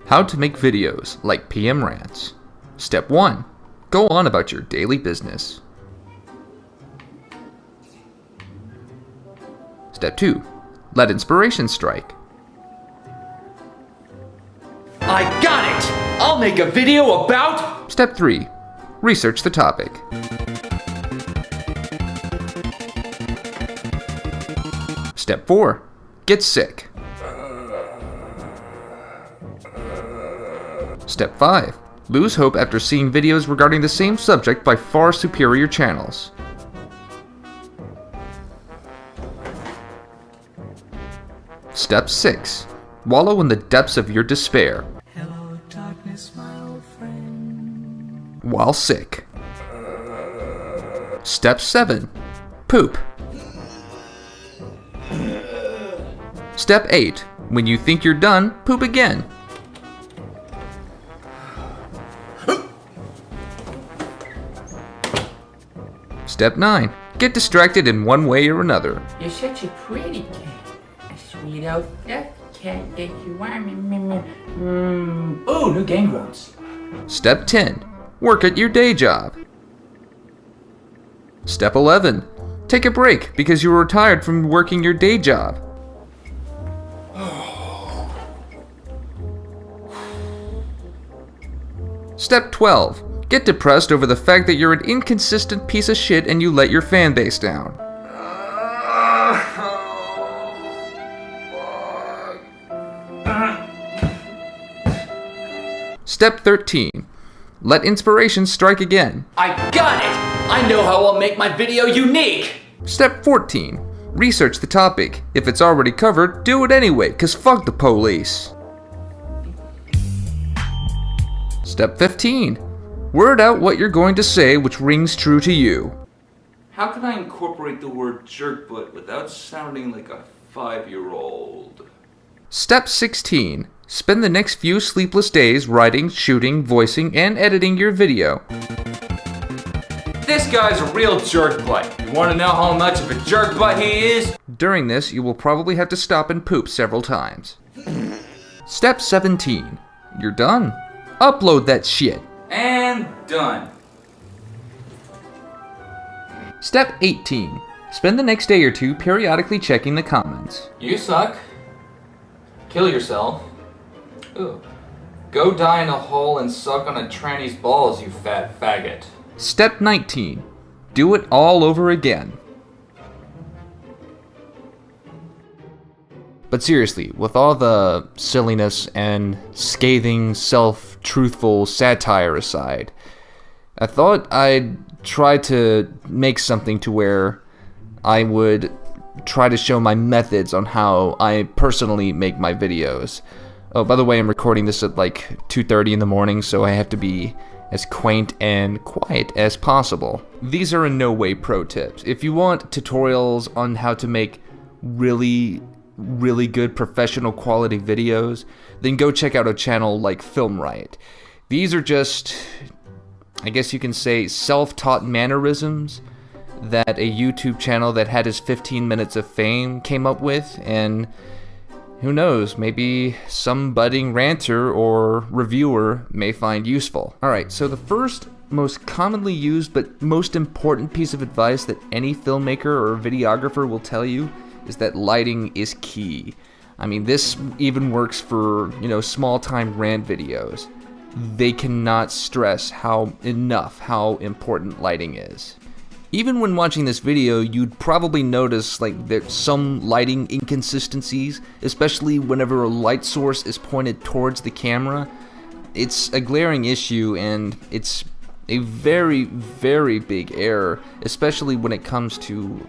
How to make videos like PMRants. Step 1. Go on about your daily business. Step 2. Let inspiration strike. I got it! I'll make a video about... Step 3. Research the topic. Step 4. Get sick. Step 5. Lose hope after seeing videos regarding the same subject by far superior channels. Step 6. Wallow in the depths of your despair. Hello, darkness, my old friend. While sick. Step 7. Poop. Step 8. When you think you're done, poop again. Step 9. Get distracted in one way or another. You're such a pretty cat. A sweet old duck cat that you are. Ooh, new game grounds. Step 10. Work at your day job. Step 11. Take a break because you were tired from working your day job. Step 12. Get depressed over the fact that you're an inconsistent piece of shit and you let your fan base down. Step 13. Let inspiration strike again. I got it! I know how I'll make my video unique! Step 14. Research the topic. If it's already covered, do it anyway, cause fuck the police. Step 15. Word out what you're going to say which rings true to you. How can I incorporate the word jerkbutt without sounding like a 5-year-old? Step 16. Spend the next few sleepless days writing, shooting, voicing, and editing your video. This guy's a real jerkbutt. You want to know how much of a jerkbutt he is? During this, you will probably have to stop and poop several times. Step 17. You're done. Upload that shit. And done. Step 18. Spend the next day or two periodically checking the comments. You suck. Kill yourself. Ooh. Go die in a hole and suck on a tranny's balls, you fat faggot. Step 19. Do it all over again. But seriously, with all the silliness and scathing, self-truthful satire aside, I thought I'd try to make something to where I would try to show my methods on how I personally make my videos. Oh, by the way, I'm recording this at like 2:30 in the morning, so I have to be as quaint and quiet as possible. These are in no way pro tips. If you want tutorials on how to make really good professional quality videos, then go check out a channel like FilmRight. These are just, I guess you can say, self-taught mannerisms that a YouTube channel that had his 15 minutes of fame came up with, and who knows, maybe some budding ranter or reviewer may find useful. Alright, so the first most commonly used but most important piece of advice that any filmmaker or videographer will tell you is that lighting is key. I mean, this even works for, small-time rant videos. They cannot stress enough how important lighting is. Even when watching this video, you'd probably notice there's some lighting inconsistencies, especially whenever a light source is pointed towards the camera. It's a glaring issue, and it's a very, very big error, especially when it comes to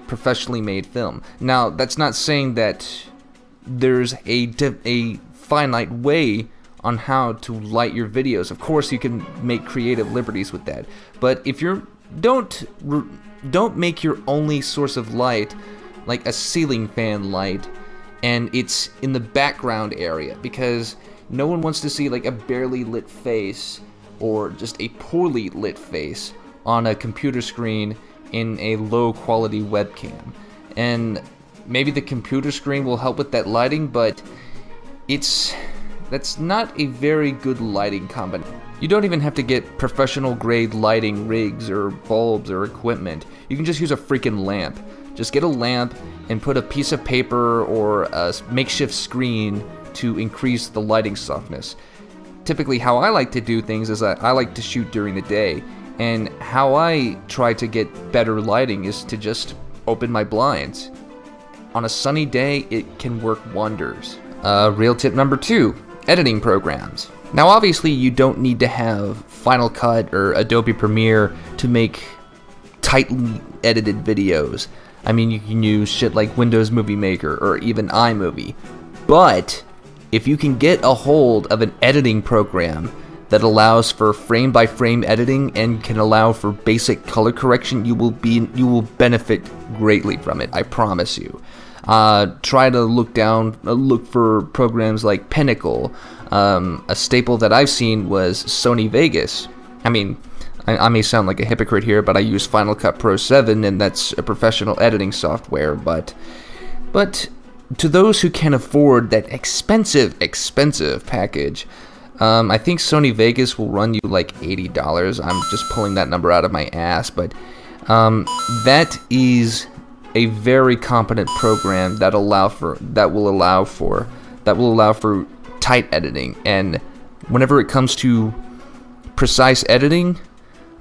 professionally made film. Now, that's not saying that there's a finite way on how to light your videos. Of course, you can make creative liberties with that. But if you're don't make your only source of light like a ceiling fan light and it's in the background area, because no one wants to see like a barely lit face or just a poorly lit face on a computer screen in a low quality webcam. And maybe the computer screen will help with that lighting, but it's That's not a very good lighting combination. You don't even have to get professional grade lighting rigs or bulbs or equipment. You can just use a freaking lamp. Just get a lamp and put a piece of paper or a makeshift screen to increase the lighting softness. Typically how I like to do things is I like to shoot during the day, and how I try to get better lighting is to just open my blinds. On a sunny day, it can work wonders. Real tip number 2, editing programs. Now obviously you don't need to have Final Cut or Adobe Premiere to make tightly edited videos. I mean, you can use shit like Windows Movie Maker or even iMovie. But if you can get a hold of an editing program that allows for frame-by-frame editing and can allow for basic color correction, you will benefit greatly from it. I promise you. Try to look for programs like Pinnacle. A staple that I've seen was Sony Vegas. I mean, I may sound like a hypocrite here, but I use Final Cut Pro 7, and that's a professional editing software. But to those who can afford that expensive package, I think Sony Vegas will run you like $80. I'm just pulling that number out of my ass, but that is a very competent program that will allow for tight editing. And whenever it comes to precise editing,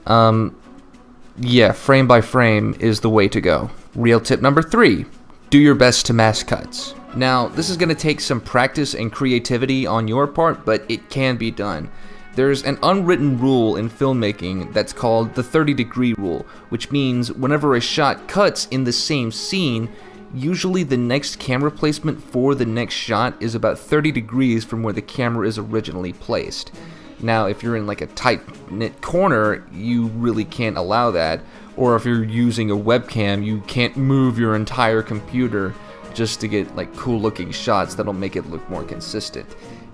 yeah, frame by frame is the way to go. Real tip number 3, do your best to mask cuts. Now, this is going to take some practice and creativity on your part, but it can be done. There's an unwritten rule in filmmaking that's called the 30-degree rule, which means whenever a shot cuts in the same scene, usually the next camera placement for the next shot is about 30 degrees from where the camera is originally placed. Now, if you're in like a tight-knit corner, you really can't allow that. Or if you're using a webcam, you can't move your entire computer just to get like cool-looking shots that'll make it look more consistent.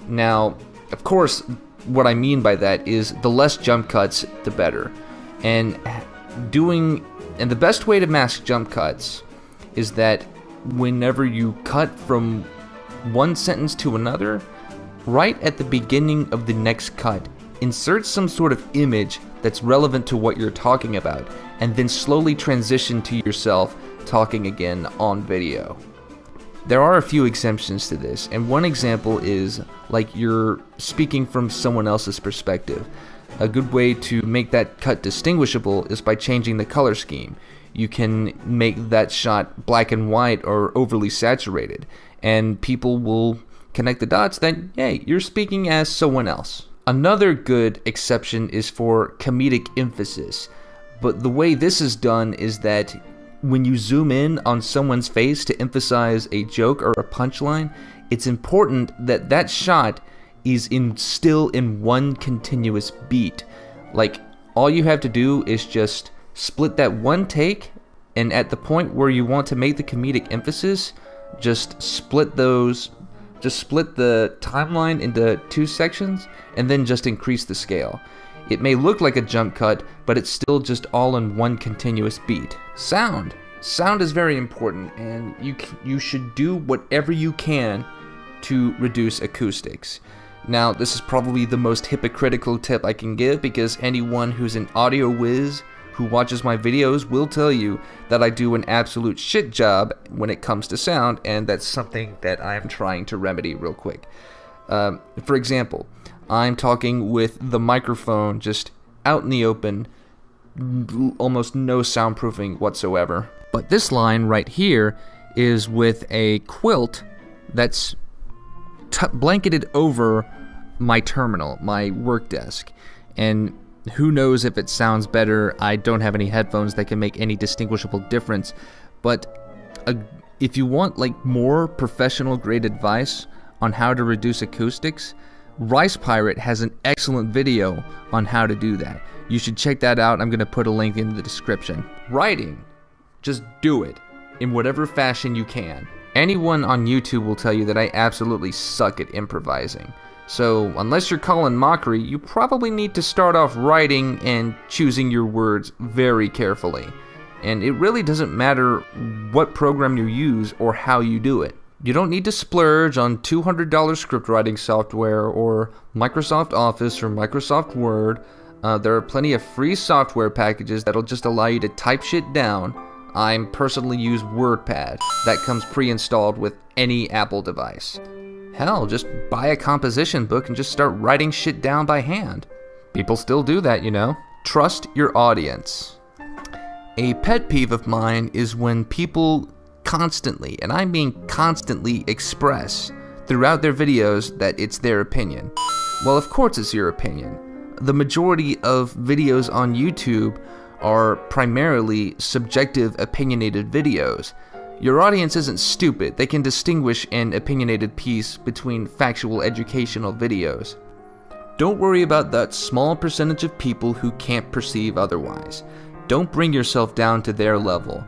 Now, of course, what I mean by that is the less jump cuts, the better. And the best way to mask jump cuts is that whenever you cut from one sentence to another, right at the beginning of the next cut, insert some sort of image that's relevant to what you're talking about, and then slowly transition to yourself talking again on video. There are a few exemptions to this, and one example is like you're speaking from someone else's perspective. A good way to make that cut distinguishable is by changing the color scheme. You can make that shot black and white or overly saturated, and people will connect the dots that, hey, you're speaking as someone else. Another good exception is for comedic emphasis, but the way this is done is that when you zoom in on someone's face to emphasize a joke or a punchline, it's important that that shot is still in one continuous beat. Like, all you have to do is just split that one take, and at the point where you want to make the comedic emphasis, just split the timeline into 2 sections, and then just increase the scale. It may look like a jump cut, but it's still just all in one continuous beat. Sound is very important, and you should do whatever you can to reduce acoustics. Now, this is probably the most hypocritical tip I can give, because anyone who's an audio whiz who watches my videos will tell you that I do an absolute shit job when it comes to sound, and that's something that I'm trying to remedy real quick. For example, I'm talking with the microphone just out in the open, almost no soundproofing whatsoever. But this line right here is with a quilt that's blanketed over my terminal, my work desk, and who knows if it sounds better. I don't have any headphones that can make any distinguishable difference, but if you want like more professional grade advice on how to reduce acoustics, Rice Pirate has an excellent video on how to do that. You should check that out. I'm going to put a link in the description. Writing, just do it in whatever fashion you can. Anyone on YouTube will tell you that I absolutely suck at improvising. So unless you're calling mockery, you probably need to start off writing and choosing your words very carefully. And it really doesn't matter what program you use or how you do it. You don't need to splurge on $200 script writing software or Microsoft Office or Microsoft Word. There are plenty of free software packages that'll just allow you to type shit down. I personally use WordPad. That comes pre-installed with any Apple device. Hell, just buy a composition book and just start writing shit down by hand. People still do that, you know. Trust your audience. A pet peeve of mine is when people constantly, and I mean constantly, express throughout their videos that it's their opinion. Well, of course it's your opinion. The majority of videos on YouTube are primarily subjective, opinionated videos. Your audience isn't stupid. They can distinguish an opinionated piece between factual, educational videos. Don't worry about that small percentage of people who can't perceive otherwise. Don't bring yourself down to their level.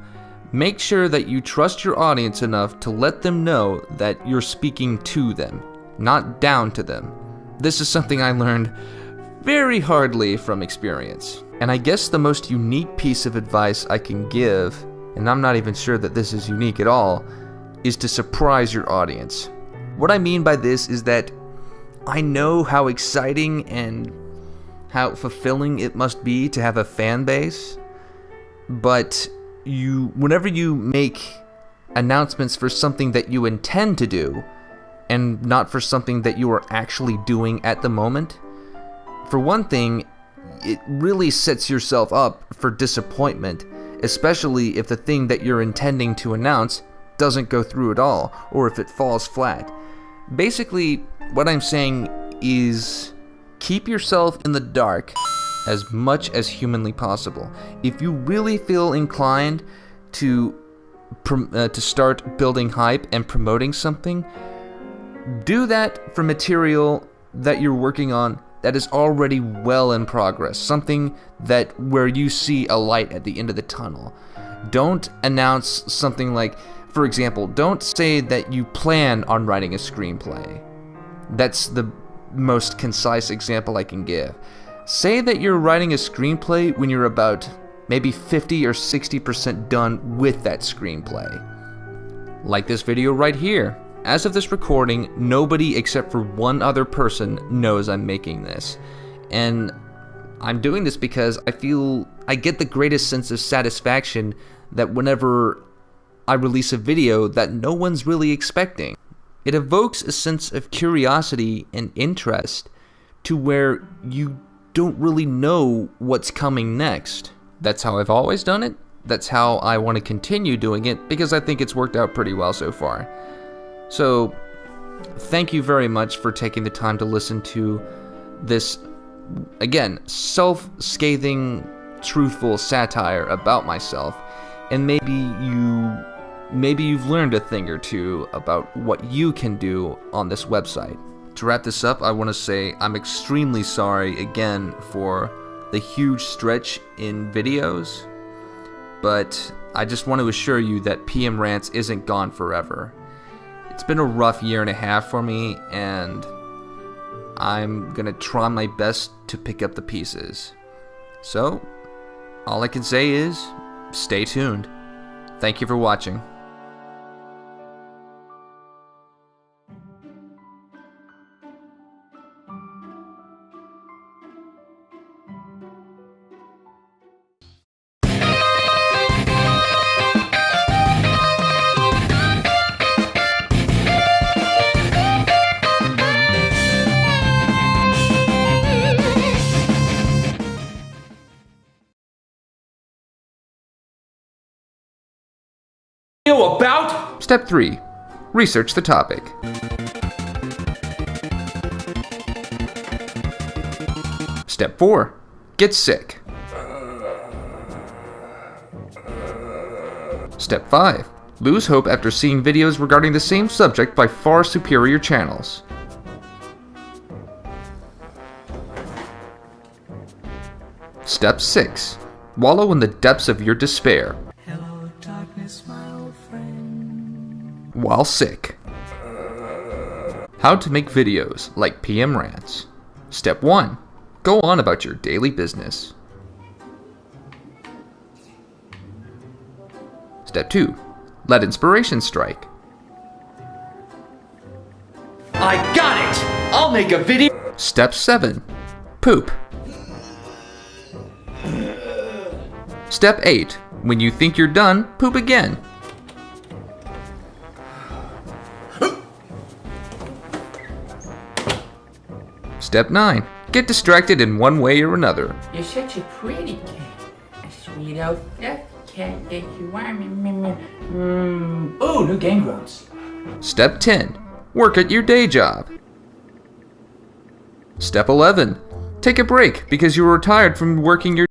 Make sure that you trust your audience enough to let them know that you're speaking to them, not down to them. This is something I learned very hardly from experience. And I guess the most unique piece of advice I can give, and I'm not even sure that this is unique at all, is to surprise your audience. What I mean by this is that I know how exciting and how fulfilling it must be to have a fan base, but whenever you make announcements for something that you intend to do, and not for something that you are actually doing at the moment, for one thing, it really sets yourself up for disappointment, especially if the thing that you're intending to announce doesn't go through at all, or if it falls flat. Basically, what I'm saying is keep yourself in the dark as much as humanly possible. If you really feel inclined to start building hype and promoting something, do that for material that you're working on that is already well in progress, something that where you see a light at the end of the tunnel. Don't announce something like, for example, don't say that you plan on writing a screenplay. That's the most concise example I can give. Say that you're writing a screenplay when you're about maybe 50 or 60% done with that screenplay. Like this video right here. As of this recording, nobody except for one other person knows I'm making this. And I'm doing this because I feel I get the greatest sense of satisfaction that whenever I release a video that no one's really expecting. It evokes a sense of curiosity and interest to where you don't really know what's coming next. That's how I've always done it. That's how I want to continue doing it because I think it's worked out pretty well so far. So, thank you very much for taking the time to listen to this, again, self-scathing, truthful satire about myself, and maybe you've learned a thing or two about what you can do on this website. To wrap this up, I want to say I'm extremely sorry again for the huge stretch in videos, but I just want to assure you that PMRants isn't gone forever. It's been a rough year and a half for me, and I'm gonna try my best to pick up the pieces. So, all I can say is, stay tuned. Thank you for watching. About? Step 3. Research the topic. Step 4. Get sick. Step 5. Lose hope after seeing videos regarding the same subject by far superior channels. Step 6. Wallow in the depths of your despair. Hello, darkness, my old friend. While sick. How to make videos like PMRants. Step 1. Go on about your daily business. Step 2. Let inspiration strike. I got it! I'll make a video. Step 7. Poop. Step 8. When you think you're done, poop again. Step 9. Get distracted in one way or another. You're such a pretty cat. A sweet old fluffy cat that you are. Ooh, new game grounds. Step 10. Work at your day job. Step 11. Take a break because you were tired from working your